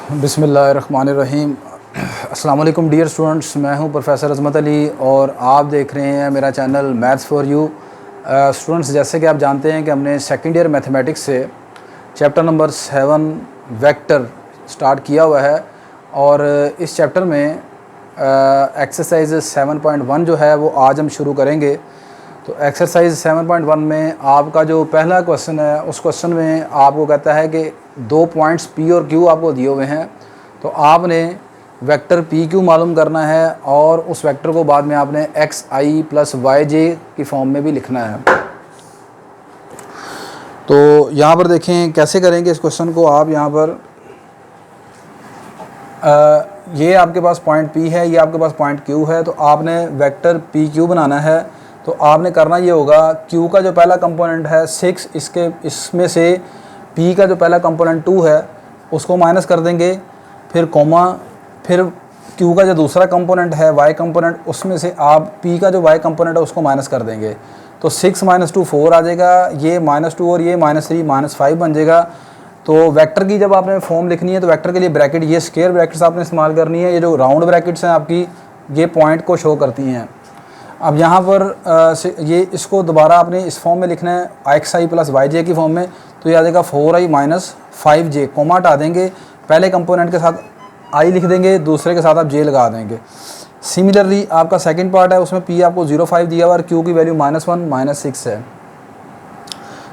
बिस्मिल्लाहिर्रहमानिर्रहीम। अस्सलाम वालेकुम डियर स्टूडेंट्स, मैं हूं प्रोफेसर अज़मत अली और आप देख रहे हैं मेरा channel maths for you. Students, जैसे कि आप जानते हैं कि हमने सेकेंड ईयर मैथमेटिक्स से चैप्टर नंबर 7 वेक्टर स्टार्ट किया हुआ है और इस चैप्टर में एक्सरसाइज 7.1 जो है वो आज हम शुरू करेंगे। तो एक्सरसाइज 7.1 में आपका जो पहला क्वेश्चन है उस क्वेश्चन में आपको कहता है कि दो पॉइंट्स पी और क्यू आपको दिए हुए हैं, तो आपने वेक्टर पी क्यू मालूम करना है और उस वेक्टर को बाद में आपने एक्स आई प्लस वाई जे की फॉर्म में भी लिखना है। तो यहाँ पर देखें कैसे करेंगे इस क्वेश्चन को। आप यहाँ पर ये आपके पास पॉइंट पी है, ये आपके पास पॉइंट क्यू है, तो आपने वेक्टर पी क्यू बनाना है। तो आपने करना ये होगा, Q का जो पहला कंपोनेंट है 6, इसमें से P का जो पहला कंपोनेंट 2 है उसको माइनस कर देंगे, फिर कोमा, फिर Q का जो दूसरा कंपोनेंट है Y कंपोनेंट, उसमें से आप P का जो Y कंपोनेंट है उसको माइनस कर देंगे। तो 6 - 2 4 आ जाएगा, ये -2 और ये -3 -5 बन जाएगा। तो वेक्टर की जब आपने फॉर्म लिखनी है तो वेक्टर के लिए ब्रैकेट, ये स्क्वायर ब्रैकेट्स आपने इस्तेमाल करनी है। ये जो राउंड ब्रैकेट्स हैं आपकी, ये पॉइंट को शो करती हैं। अब यहाँ पर ये इसको दोबारा आपने इस फॉर्म में लिखना है एक्स आई प्लस वाई जे की फॉर्म में। तो ये आ जाएगा 4i - 5j, कोमा हटा देंगे, पहले कंपोनेंट के साथ i लिख देंगे, दूसरे के साथ आप j लगा देंगे। सिमिलरली आपका सेकंड पार्ट है, उसमें p आपको 0.5 दिया हुआ और q की वैल्यू -1 -6 है।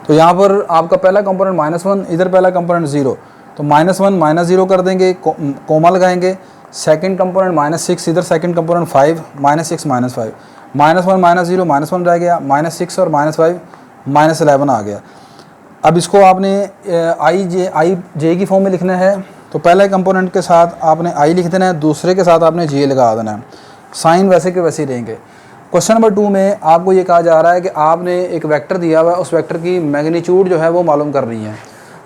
तो यहाँ पर आपका पहला कंपोनेंट -1, इधर पहला कंपोनेंट 0, तो -1 -0 कर देंगे, कोमा लगाएंगे। सेकंड कंपोनेंट -6, इधर सेकंड कंपोनेंट 5 -6 -5, -1 -0 -1 रह गया, -6 और -5 -11 आ गया। अब इसको आपने आई जे की फॉर्म में लिखना है। तो पहले कंपोनेंट के साथ आपने आई लिख देना है, दूसरे के साथ आपने जे लगा देना है, साइन वैसे के वैसे ही रहेंगे। क्वेश्चन नंबर 2 में आपको ये कहा जा रहा है कि आपने एक वेक्टर दिया हुआ है, उस वेक्टर की मैग्नीट्यूड जो है वो मालूम करनी है।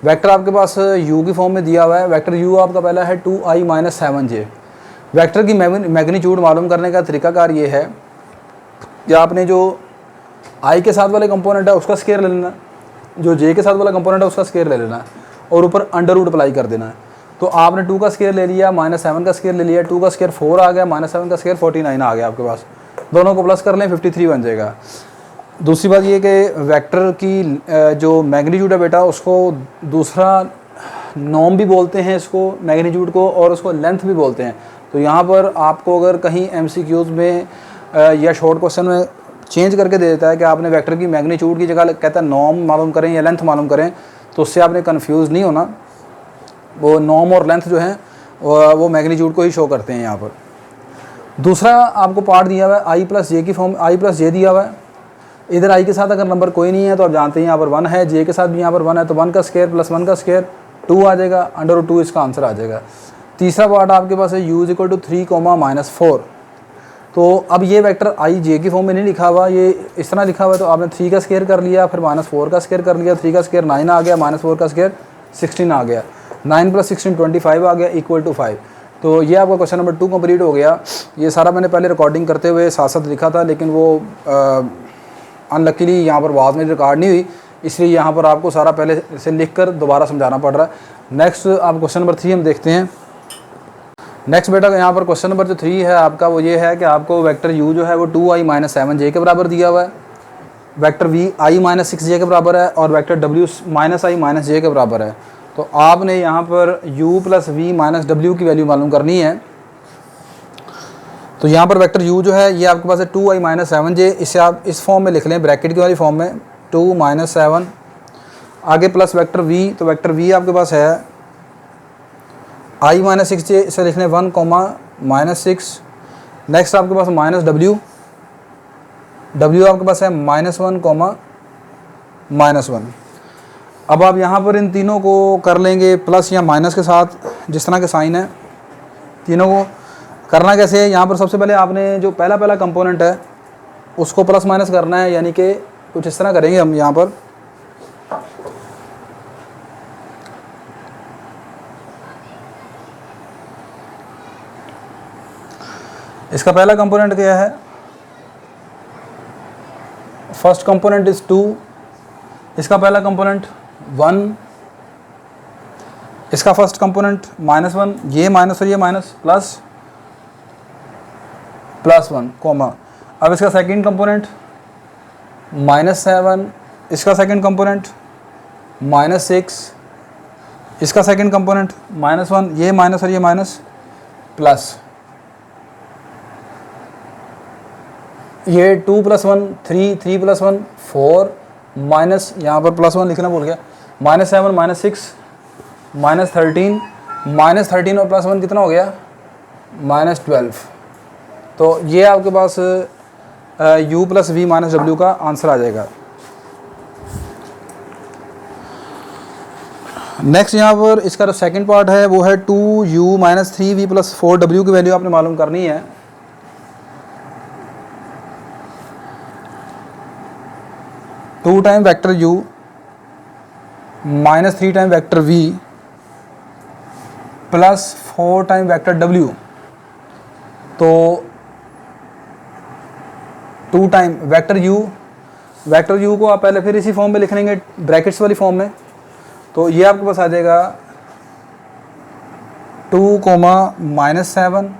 वेक्टर आपके पास u की फॉर्म में दिया हुआ है। वेक्टर u आपका पहला है 2i - 7j। वेक्टर की मैग्नीट्यूड मालूम करने का तरीकाकार ये है कि आपने जो i के साथ वाले कंपोनेंट है उसका स्क्वायर ले लेना, जो j के साथ वाला कंपोनेंट है उसका स्क्वायर ले लेना और ऊपर अंडर रूट अप्लाई कर देना है। तो आपने 2 का स्क्वायर ले लिया, -7 का स्क्वायर ले लिया, 2 का स्क्वायर 4 आ गया, -7 का स्क्वायर 49 आ गया आपके पास। दोनों को प्लस कर लें, 53 बन जाएगा। दूसरी बात ये कि वेक्टर की जो मैग्नीट्यूड है बेटा, उसको दूसरा नॉर्म भी बोलते हैं इसको, मैग्नीट्यूड को, और उसको लेंथ भी बोलते हैं। तो यहाँ पर आपको अगर कहीं MCQs में या शॉर्ट क्वेश्चन में चेंज करके दे देता है कि आपने वेक्टर की मैग्नीट्यूड की जगह कहता है नॉर्म मालूम करें या लेंथ मालूम करें, तो उससे आपने कंफ्यूज नहीं होना। वो नॉर्म और लेंथ जो है वो मैग्नीट्यूड को ही शो करते हैं यहाँ पर। दूसरा आपको पार्ट दिया हुआ है आई प्लस जे की फॉर्म, आई प्लस जे दिया हुआ है। इधर आई के साथ अगर नंबर कोई नहीं है तो आप जानते हैं यहाँ पर 1 है, जे के साथ भी यहाँ पर 1 है, तो 1 का स्क्वायर प्लस 1 का स्क्वायर 2 आ जाएगा, √2 इसका आंसर आ जाएगा। तीसरा पार्ट आपके पास है u = 3, -4। तो अब ये वेक्टर आई जे की फॉर्म में नहीं लिखा हुआ, ये इस तरह लिखा हुआ है। तो आपने 3 का स्क्वायर कर लिया, फिर -4 का स्क्वायर कर लिया, 3 का स्क्वायर 9 आ गया, -4 का स्क्वायर 16 आ गया, 9 + 16 25 आ गया, = 5। तो ये आपका क्वेश्चन नंबर 2 कंप्लीट हो गया। ये सारा मैंने पहले रिकॉर्डिंग करते हुए साथ साथ लिखा था, लेकिन वो अनलकीली यहाँ पर बाद में रिकॉर्ड नहीं हुई, इसलिए यहाँ पर आपको सारा पहले से लिख कर दोबारा समझाना पड़ रहा है। नेक्स्ट आप क्वेश्चन नंबर 3 हम देखते हैं। नेक्स्ट बेटा यहाँ पर क्वेश्चन नंबर जो 3 है आपका, वो ये है कि आपको वेक्टर u जो है वो 2i - 7j के बराबर दिया हुआ है, वेक्टर v i - 6j के बराबर है और वेक्टर w -i - j के बराबर है। तो आपने यहाँ पर u + v - w की वैल्यू मालूम करनी है। तो यहाँ पर वेक्टर u जो है ये आपके पास है 2i - 7j, इसे आप इस फॉर्म में लिख लें, ब्रैकेट की वाली फॉर्म में, 2 - 7 आगे प्लस वेक्टर v। तो वेक्टर v आपके पास है i - 6j, इसे लिख लें 1, -6। नेक्स्ट आपके पास -w, w आपके पास है -1, -1। अब आप यहाँ पर इन तीनों को कर लेंगे प्लस या माइनस के साथ, जिस तरह के साइन है। तीनों को करना कैसे है, यहाँ पर सबसे पहले आपने जो पहला कंपोनेंट है उसको प्लस माइनस करना है, यानी कि कुछ इस तरह करेंगे हम। यहाँ पर इसका पहला कंपोनेंट क्या है, फर्स्ट कंपोनेंट इज 2, इसका पहला कंपोनेंट 1, इसका फर्स्ट कंपोनेंट -1, ये माइनस और ये माइनस, +1 कोमा। अब इसका सेकंड कंपोनेंट -7, इसका सेकंड कंपोनेंट -6, इसका सेकंड कंपोनेंट -1, ये माइनस और ये माइनस, प्लस ये 2 + 1 3, 3 + 1 4, माइनस यहाँ पर +1 लिखना भूल गया, -7 -6 -13, -13 और +1 कितना हो गया, -12। तो ये आपके पास u + v - w का आंसर आ जाएगा। नेक्स्ट यहाँ पर इसका जो सेकंड पार्ट है वो है 2u - 3v + 4w की वैल्यू आपने मालूम करनी है। Two time vector u -3 time vector v + 4 time vector w, तो 2 टाइम वेक्टर u को आप पहले फिर इसी फॉर्म में लिख लेंगे, ब्रैकेट्स वाली फॉर्म में। तो ये आपके पास आ जाएगा 2, -7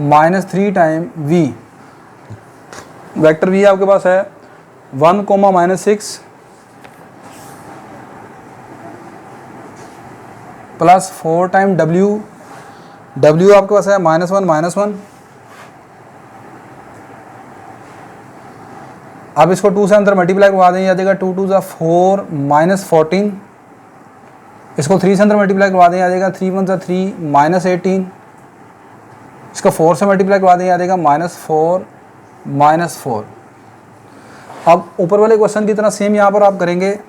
-3 टाइम v, वेक्टर v आपके पास है 1, -6 + 4 टाइम w आपके पास है -1 -1। अब इसको 2 से अंदर मल्टीप्लाई करवा देंगे, आ जाएगा 2 × 2 = 4 -14। इसको 3 से अंदर मल्टीप्लाई करवा देंगे, आ जाएगा 3 × 1 = 3 -18। इसको 4 से मल्टीप्लाई करवा देंगे, आ जाएगा -4 -4। अब ऊपर वाले क्वेश्चन की तरह सेम यहाँ पर आप करेंगे,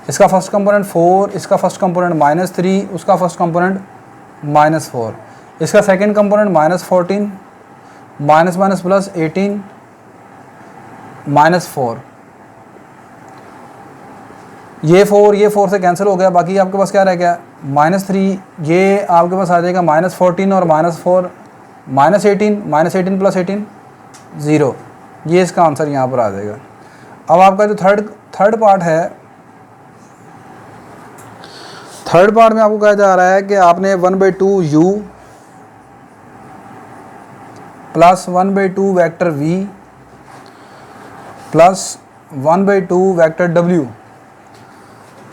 इसका फर्स्ट कंपोनेंट 4, इसका फर्स्ट कंपोनेंट -3, उसका फर्स्ट कंपोनेंट -4, इसका सेकंड कंपोनेंट -14, +18 -4, ये 4 से कैंसिल हो गया, बाकी आपके पास क्या रह गया, -3, ये आपके पास आ जाएगा -14 और -4 -18, -18 + 18 0, ये इसका आंसर यहाँ पर आ जाएगा। अब आपका जो थर्ड पार्ट है, थर्ड पार्ट में आपको कहा जा रहा है कि आपने 1/2 u + 1/2 vector v + 1/2 vector w,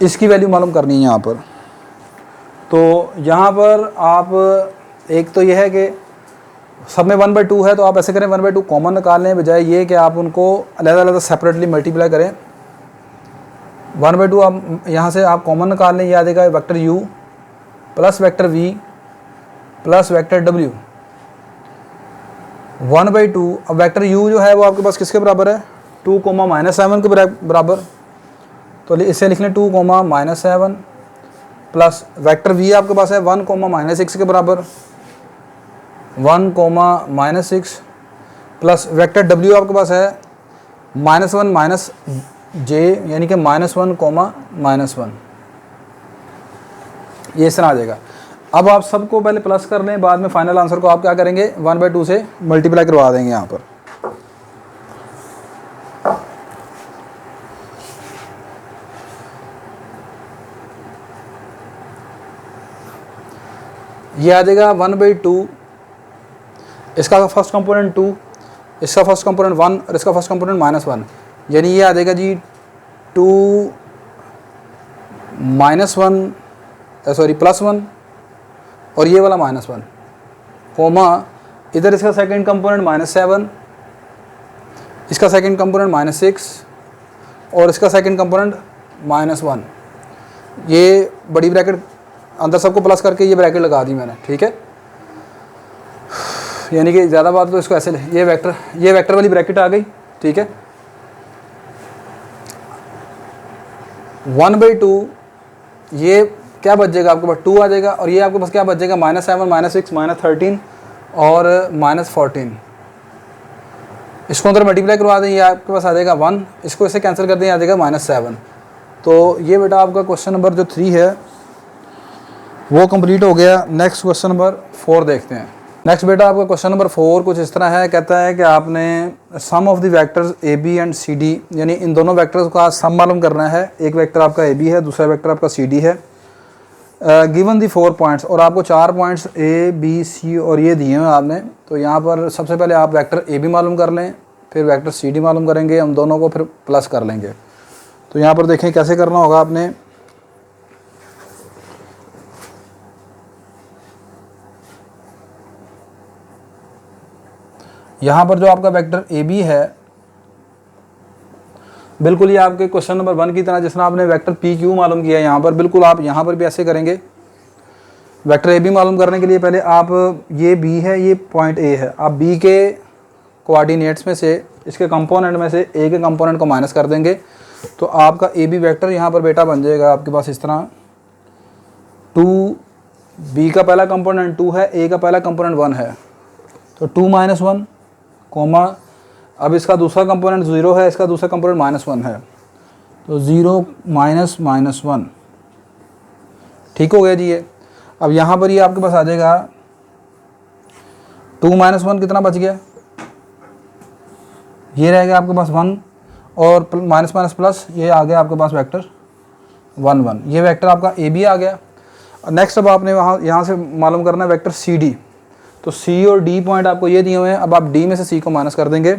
इसकी वैल्यू मालूम करनी है यहाँ पर। तो यहाँ पर आप एक तो यह है कि सब में 1/2 है, तो आप ऐसे करें 1/2 कॉमन निकाल लें, बजाय ये कि आप उनको अलग-अलग सेपरेटली मल्टीप्लाई करें। 1/2 आप यहाँ से आप कॉमन निकाल लें, ये आ जाएगा vector u + vector v + vector w 1/2। अब वेक्टर u जो है वो आपके पास किसके बराबर है, 2, -7 के बराबर, तो इसे लिख लें 2, -7 प्लस वेक्टर v आपके पास है 1, -6 के बराबर, 1, -6 प्लस वेक्टर w आपके पास है -1 -j, यानी कि -1, -1, ये इस तरह आ जाएगा। अब आप सबको पहले प्लस कर लें, बाद में फाइनल आंसर को आप क्या करेंगे, 1/2 से मल्टीप्लाई करवा देंगे यहाँ पर। ये आ जाएगा 1/2, इसका फर्स्ट कंपोनेंट 2, इसका फर्स्ट कंपोनेंट 1 और इसका फर्स्ट कंपोनेंट -1, यानी ये आ जाएगा जी 2 +1 और ये वाला -1, कोमा इधर इसका सेकंड कंपोनेंट -7, इसका सेकंड कंपोनेंट -6 और इसका सेकंड कंपोनेंट -1। ये बड़ी ब्रैकेट अंदर सबको प्लस करके ये ब्रैकेट लगा दी मैंने, ठीक है। यानी कि ज़्यादा बात तो इसको ऐसे, ये वेक्टर वाली ब्रैकेट आ गई, ठीक है। 1/2 ये क्या बच जाएगा, आपके पास 2 आ जाएगा, और ये आपके पास क्या बच जाएगा, -7 -6 -13 और -14। इसको अंदर मल्टीप्लाई करवा दें, ये आपके पास आ जाएगा 1, इसको इससे कैंसिल कर दें, आ जाएगा -7। तो ये बेटा आपका क्वेश्चन नंबर जो 3 है वो कंप्लीट हो गया। नेक्स्ट क्वेश्चन नंबर 4 देखते हैं। नेक्स्ट बेटा आपका क्वेश्चन नंबर 4 कुछ इस तरह है, कहता है कि आपने sum of the vectors A B and C D, यानी इन दोनों वेक्टर्स का सम मालूम करना है। एक वेक्टर आपका ए बी है, दूसरा वेक्टर आपका सी डी है। गिवन दी 4 पॉइंट्स, और आपको 4 पॉइंट्स ए बी सी और ये दिए हैं आपने। तो यहाँ पर सबसे पहले आप वेक्टर ए बी मालूम कर लें, फिर वेक्टर सी डी मालूम करेंगे, हम दोनों को फिर प्लस कर लेंगे। तो यहाँ पर देखें कैसे करना होगा आपने। यहाँ पर जो आपका वेक्टर ए बी है, बिल्कुल ये आपके क्वेश्चन नंबर 1 की तरह, जिस तरह आपने वेक्टर पी क्यू मालूम किया है यहाँ पर, बिल्कुल आप यहाँ पर भी ऐसे करेंगे। वेक्टर ए बी मालूम करने के लिए पहले आप, ये बी है, ये पॉइंट ए है, आप बी के कोऑर्डिनेट्स में से, इसके कंपोनेंट में से ए के कंपोनेंट को माइनस कर देंगे। तो आपका ए बी वैक्टर यहाँ पर बेटा बन जाएगा आपके पास इस तरह, 2, बी का पहला कंपोनेंट 2 है, ए का पहला कंपोनेंट 1 है, तो 2 - 1 कोमा, अब इसका दूसरा कंपोनेंट 0 है, इसका दूसरा कंपोनेंट -1 है, तो 0 - -1, ठीक हो गया जी ये। अब यहाँ पर ये आपके पास आ जाएगा 2 - 1 कितना बच गया, ये रहेगा आपके पास 1, और माइनस माइनस प्लस ये आ गया आपके पास वेक्टर 1 1, ये वेक्टर आपका ए बी आ गया। नेक्स्ट अब आपने यहाँ से मालूम करना है वेक्टर सी डी। तो सी और डी पॉइंट आपको ये दिए हुए हैं, अब आप डी में से सी को माइनस कर देंगे।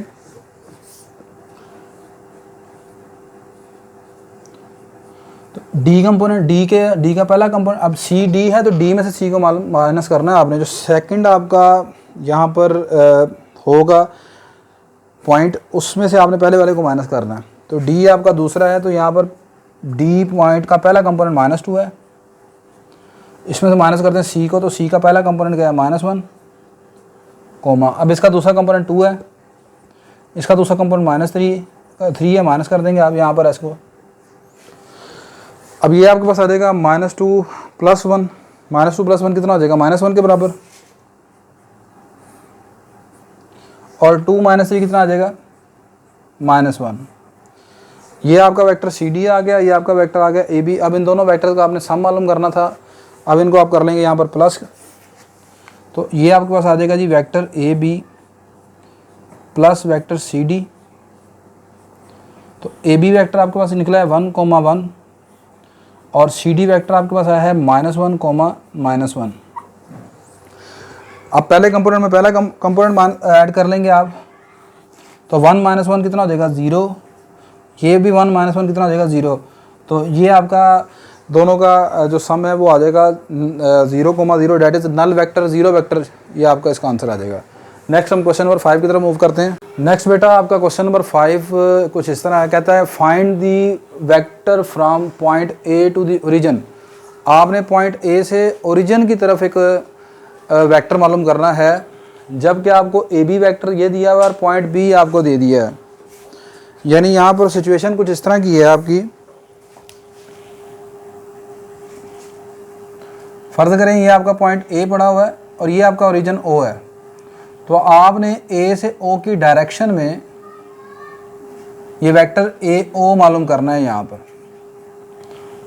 तो डी कंपोनेंट, डी का पहला कंपोनेंट, अब सी डी है तो डी में से सी को माइनस करना है आपने। जो सेकंड आपका यहाँ पर होगा पॉइंट, उसमें से आपने पहले वाले को माइनस करना है। तो डी आपका दूसरा है, तो यहाँ पर डी पॉइंट का पहला कंपोनेंट -2 है, इसमें से माइनस करते हैं सी को, तो सी का पहला कंपोनेंट क्या है -1 कोमा, अब इसका दूसरा कंपोनेंट 2 है, इसका दूसरा कंपोनेंट -3 है, माइनस कर देंगे आप यहाँ पर इसको। अब ये आपके पास आ जाएगा -2 + 1, -2 + 1 कितना हो जाएगा, -1 के बराबर, और 2 - 3 कितना आ जाएगा, -1। ये आपका वेक्टर सी डी आ गया, ये आपका वेक्टर आ गया ए बी। अब इन दोनों वेक्टर का आपने सम मालूम करना था, अब इनको आप कर लेंगे यहाँ पर प्लस। तो ये आपके पास आ जाएगा जी vector A B plus vector C D. तो ए बी वेक्टर आपके पास निकला है 1, 1, और सी डी वेक्टर आपके पास आया है -1, -1। अब पहले कंपोनेंट में पहला कंपोनेंट ऐड कर लेंगे आप, तो 1 - 1 कितना हो जाएगा, 0, ये भी 1 - 1 कितना हो जाएगा, 0। तो ये आपका दोनों का जो सम है वो आ जाएगा 0, 0, that is null vector 0 vector, ये आपका इसका आंसर आ जाएगा। नेक्स्ट हम क्वेश्चन नंबर 5 की तरफ मूव करते हैं। नेक्स्ट बेटा आपका क्वेश्चन नंबर 5 कुछ इस तरह है, कहता है find the vector from point A to the origin. आपने पॉइंट ए से ओरिजिन की तरफ एक वेक्टर मालूम करना है, जबकि आपको ए बी वेक्टर ये दिया हुआ है और पॉइंट बी आपको दे दिया है। यानी यहाँ पर सिचुएशन कुछ इस तरह की है आपकी, फर्ज करें ये आपका पॉइंट ए पड़ा हुआ है और ये आपका ओरिजिन ओ है, तो आपने ए से ओ की डायरेक्शन में ये वेक्टर ए ओ मालूम करना है यहाँ पर,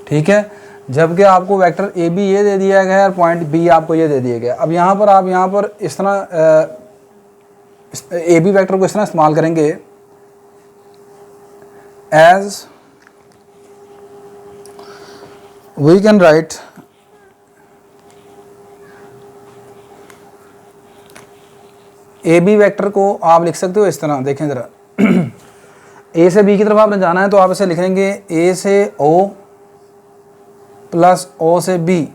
ठीक है। जबकि आपको वेक्टर ए बी ये दे दिया गया है और पॉइंट बी आपको ये दे दिया गया। अब यहाँ पर आप यहाँ पर इस तरह ए बी वेक्टर को इस तरह इस्तेमाल करेंगे, as we can write A B vector को आप लिख सकते हो इस तरह, देखें ज़रा ए से बी की तरफ आपने जाना है तो आप इसे लिखेंगे ए से ओ प्लस ओ से बी,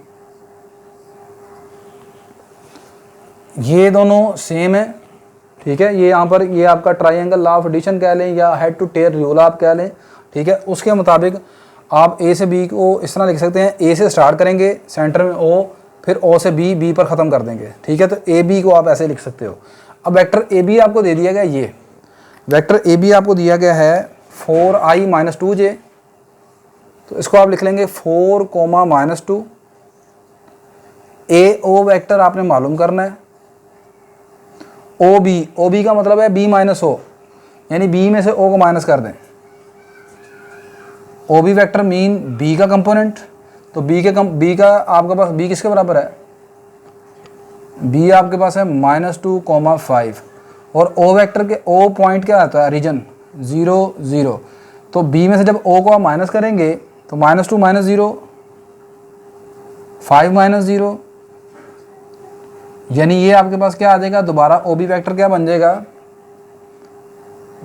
ये दोनों सेम है, ठीक है। ये यहाँ पर ये आपका ट्राइंगल लॉ ऑफ एडिशन कह लें या हेड टू टेल रूल आप कह लें, ठीक है। उसके मुताबिक आप ए से बी को इस तरह लिख सकते हैं, ए से स्टार्ट करेंगे सेंटर में ओ, फिर ओ से बी, बी पर ख़त्म कर देंगे, ठीक है। तो ए बी को आप ऐसे लिख सकते हो। अब वेक्टर ए बी आपको दे दिया गया, ये वेक्टर ए बी आपको दिया गया है 4i - 2j, तो इसको आप लिख लेंगे 4, -2। ए ओ वेक्टर आपने मालूम करना है, ओ बी का मतलब है b - o, यानी b में से o को माइनस कर दें। O B vector mean b का कंपोनेंट, तो b का आपके पास b किसके बराबर है, b आपके पास है -2, 5, और o वेक्टर के o पॉइंट क्या आता है, रीजन 0, 0। तो b में से जब o को आप माइनस करेंगे तो -2 - 0 5 माइनस 0, यानी ये आपके पास क्या आ जाएगा, दोबारा ओ बी वैक्टर क्या बन जाएगा,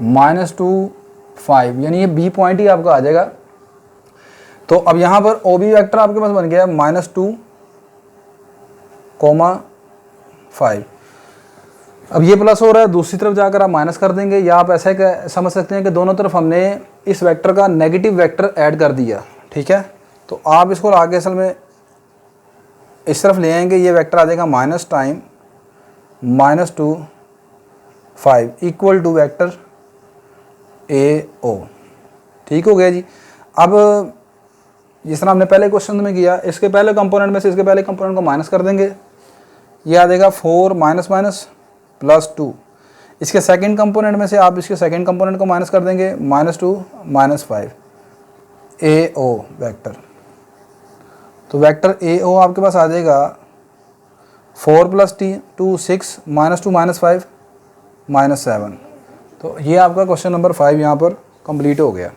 -2 5, यानी ये बी पॉइंट ही आपका आ जाएगा। तो अब यहाँ पर ओ बी वैक्टर आपके पास बन गया -2, 5। अब ये प्लस हो रहा है, दूसरी तरफ जाकर आप माइनस कर देंगे, या आप ऐसे समझ सकते हैं कि दोनों तरफ हमने इस वेक्टर का नेगेटिव वेक्टर ऐड कर दिया, ठीक है। तो आप इसको आगे असल में इस तरफ ले आएंगे, ये वेक्टर आ जाएगा minus time -2 5 equal to vector A O, ठीक हो गया जी। अब जिस तरह हमने पहले क्वेश्चन में किया, इसके पहले कंपोनेंट में से इसके पहले कंपोनेंट को माइनस कर देंगे, ये आ जाएगा 4 माइनस माइनस +2। इसके सेकंड कंपोनेंट में से आप इसके सेकंड कंपोनेंट को माइनस कर देंगे, -2 -5 ए ओ वैक्टर। तो वेक्टर ए ओ आपके पास आ जाएगा 4 + 2 6 -2 -5 -7। तो ये आपका क्वेश्चन नंबर 5 यहाँ पर कंप्लीट हो गया।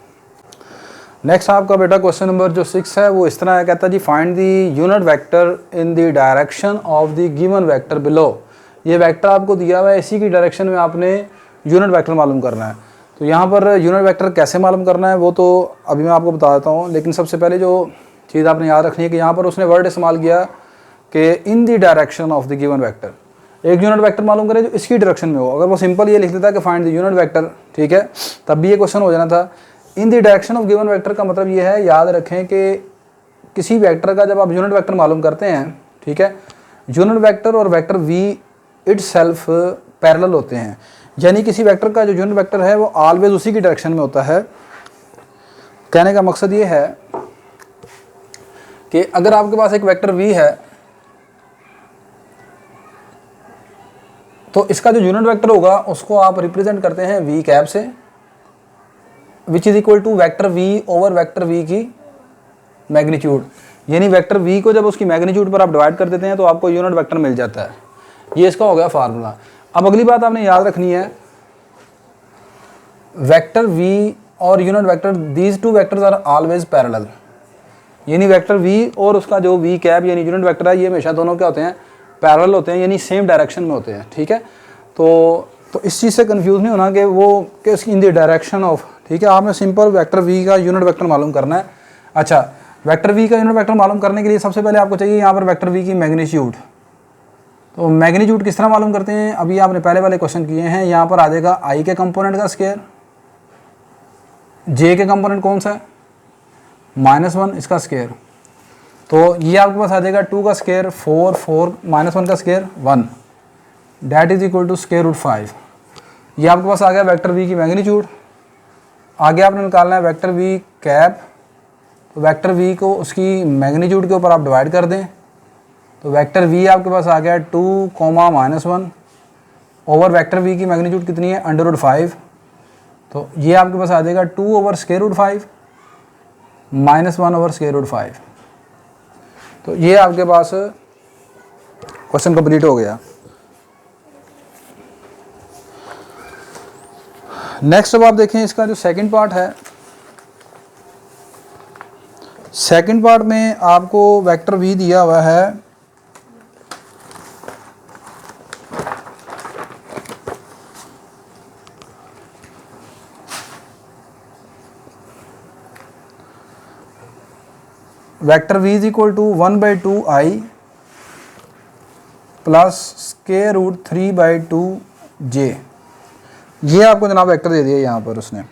नेक्स्ट आपका बेटा क्वेश्चन नंबर जो 6 है वो इस तरह है, कहता है जी find the unit vector in the direction of the given vector below. ये वेक्टर आपको दिया हुआ है, इसी की डायरेक्शन में आपने यूनिट वेक्टर मालूम करना है। तो यहाँ पर यूनिट वेक्टर कैसे मालूम करना है वो तो अभी मैं आपको बता देता हूँ, लेकिन सबसे पहले जो चीज़ आपने याद रखनी है कि यहाँ पर उसने वर्ड इस्तेमाल किया कि इन the direction of the given vector. एक यूनिट वेक्टर मालूम करें जो इसकी डायरेक्शन में हो। अगर वो सिंपल ये लिख देता कि फाइंड द यूनिट वेक्टर, ठीक है, तब भी ये क्वेश्चन हो जाना था। इन the direction of given vector का मतलब ये है, याद रखें कि किसी वेक्टर का जब आप यूनिट वेक्टर मालूम करते हैं, ठीक है, यूनिट वेक्टर और वेक्टर वी इटसेल्फ पैरेलल होते हैं, यानी किसी वेक्टर का जो यूनिट वेक्टर है वो ऑलवेज उसी की डायरेक्शन में होता है। कहने का मकसद ये है कि अगर आपके पास एक वेक्टर v है तो इसका जो यूनिट वेक्टर होगा उसको आप रिप्रेजेंट करते हैं v कैप से, which is equal to vector v over vector v की मैग्नीट्यूड। यानी वेक्टर v को जब उसकी मैग्नीट्यूड पर आप डिवाइड कर देते हैं तो आपको यूनिट वेक्टर मिल जाता है। ये इसका हो गया फार्मूला। अब अगली बात आपने याद रखनी है, वेक्टर v और unit vector, these two vectors are always parallel. यानी वेक्टर v और उसका जो v कैप यानी यूनिट वेक्टर है, ये हमेशा दोनों क्या होते हैं, पैरेलल होते हैं, यानी सेम डायरेक्शन में होते हैं, ठीक है। तो इस चीज़ से कंफ्यूज नहीं होना कि वो कि उसकी इन द डायरेक्शन ऑफ, ठीक है। आपने सिंपल वेक्टर v का यूनिट वेक्टर मालूम करना है। अच्छा, वेक्टर v का यूनिट वेक्टर मालूम करने के लिए सबसे पहले आपको चाहिए यहाँ पर वेक्टर v की मैग्नीट्यूड। तो मैग्नीट्यूड किस तरह मालूम करते हैं, अभी आपने पहले वाले क्वेश्चन किए हैं। यहाँ पर आ जाएगा i के कंपोनेंट का स्क्वायर, j के कंपोनेंट कौन सा है, -1, इसका स्क्वायर। तो ये आपके पास आ जाएगा 2 का स्क्वायर 4 4 -1 का square 1, that is equal to √5। ये आपके पास आ गया वेक्टर v की मैग्नीट्यूड। आगे आपने निकालना है वेक्टर v कैप। तो वेक्टर v को उसकी मैग्नीट्यूड के ऊपर आप डिवाइड कर दें, तो वेक्टर v आपके पास आ गया 2, -1 ओवर वेक्टर v की मैग्नीट्यूड कितनी है, √5। तो ये आपके पास आ जाएगा 2 ओवर √5 -1 ओवर √5। तो ये आपके पास क्वेश्चन कंप्लीट हो गया। नेक्स्ट अब आप देखें इसका जो सेकंड पार्ट है, सेकंड पार्ट में आपको वेक्टर v दिया हुआ है, vector v is equal to 1/2i plus √3/2j। ये आपको जनाब वेक्टर दे दिया यहाँ पर उसने।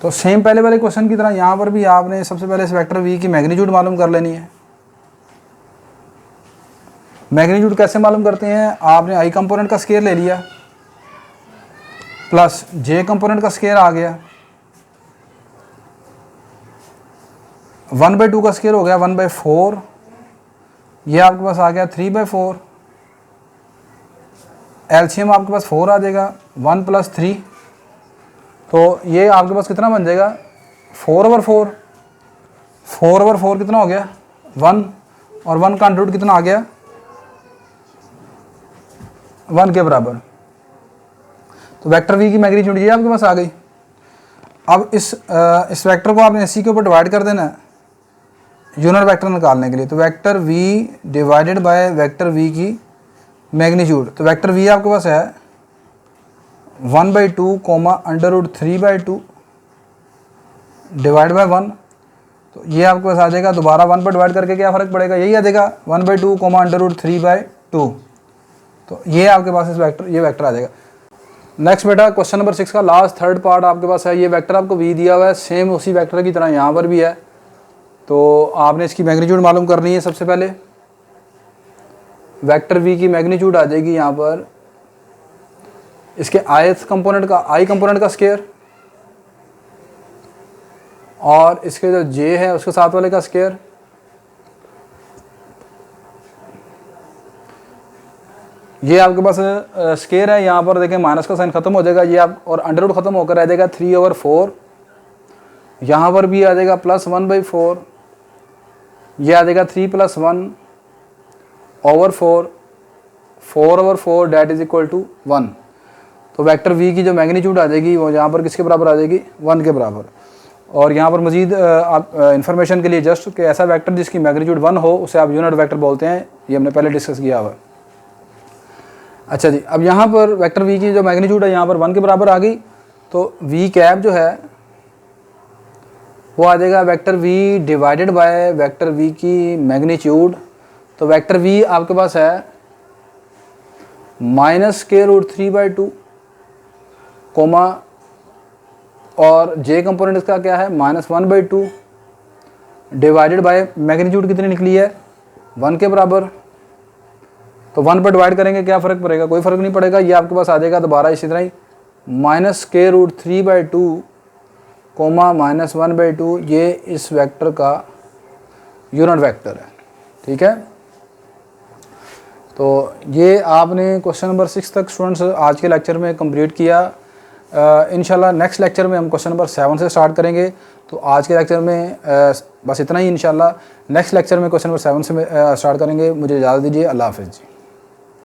तो सेम पहले वाले क्वेश्चन की तरह यहाँ पर भी आपने सबसे पहले इस वेक्टर v की मैग्नीट्यूड मालूम कर लेनी है। मैग्नीट्यूड कैसे मालूम करते हैं, आपने i कंपोनेंट का स्क्वायर ले लिया प्लस j कंपोनेंट का स्क्वायर आ गया, 1/2 का स्क्वायर हो गया 1/4, ये आपके पास आ गया 3/4, एलसीएम आपके पास 4 आ जाएगा, 1 + 3। तो ये आपके पास कितना बन जाएगा, 4/4। 4/4 कितना हो गया, 1, और 1 का अंडर रूट कितना आ गया, 1 के बराबर। तो वेक्टर v की मैग्नीट्यूड ये आपके पास आ गई। अब इस वेक्टर को आपने इसी के ऊपर डिवाइड कर देना है, यूनिट वेक्टर निकालने के लिए। तो vector v divided by vector v की मैग्नीट्यूड, तो वेक्टर v आपके पास है 1/2 कोमा √3/2 डिवाइड बाय 1। तो ये आपके पास आ जाएगा, दोबारा 1 पर डिवाइड करके क्या फ़र्क पड़ेगा, यही आ जाएगा 1/2 कोमा √3/2। तो ये आपके पास इस वेक्टर, ये वेक्टर आ जाएगा। नेक्स्ट बेटा क्वेश्चन नंबर 6 का लास्ट थर्ड पार्ट आपके पास है। ये वेक्टर आपको v दिया हुआ है, सेम उसी वेक्टर की तरह यहाँ पर भी है। तो आपने इसकी मैग्नीट्यूड मालूम करनी है। सबसे पहले वेक्टर v की मैग्नीट्यूड आ जाएगी यहाँ पर इसके ith कंपोनेंट का, i कंपोनेंट का स्क्वायर, और इसके जो j है उसके साथ वाले का स्क्वायर, ये आपके पास स्क्वायर है। यहाँ पर देखें माइनस का साइन खत्म हो जाएगा, ये आप और अंडर रूट खत्म होकर रह जाएगा 3/4। यहाँ पर भी आ जाएगा +1/4, ये आ जाएगा 3 + 1/4, 4/4 डेट इज इक्वल टू 1। तो वेक्टर v की जो मैग्नीट्यूड आ जाएगी वो यहाँ पर किसके बराबर आ जाएगी, 1 के बराबर। और यहाँ पर मजीद आप इन्फॉर्मेशन के लिए जस्ट कि ऐसा वेक्टर जिसकी मैग्नीट्यूड 1 हो उसे आप यूनिट वेक्टर बोलते हैं, ये हमने पहले डिस्कस किया हुआ है। अच्छा जी, अब यहाँ पर वेक्टर v की जो मैग्नीट्यूड है यहाँ पर 1 के बराबर आ गई। तो v कैप जो है वो आ जाएगा vector v divided by vector v की मैग्नीट्यूड। तो वेक्टर v आपके पास है -√3/2 कोमा, और j कंपोनेंट इसका क्या है -1/2 डिवाइडेड बाय मैग्नीट्यूड कितनी निकली है 1 के बराबर। तो 1 पर डिवाइड करेंगे क्या फ़र्क पड़ेगा, कोई फ़र्क नहीं पड़ेगा। ये आपके पास आ जाएगा दोबारा इसी तरह ही -√3/2 कोमा -1/2, ये इस वेक्टर का यूनिट वेक्टर है। ठीक है, तो ये आपने क्वेश्चन नंबर 6 तक स्टूडेंट्स आज के लेक्चर में कंप्लीट किया। इंशाल्लाह नेक्स्ट लेक्चर में हम क्वेश्चन नंबर 7 से स्टार्ट करेंगे। तो आज के लेक्चर में बस इतना ही। इंशाल्लाह नेक्स्ट लेक्चर में क्वेश्चन नंबर 7 से स्टार्ट करेंगे। मुझे इजाज़त दीजिए, अल्लाह हाफ़िज़ जी।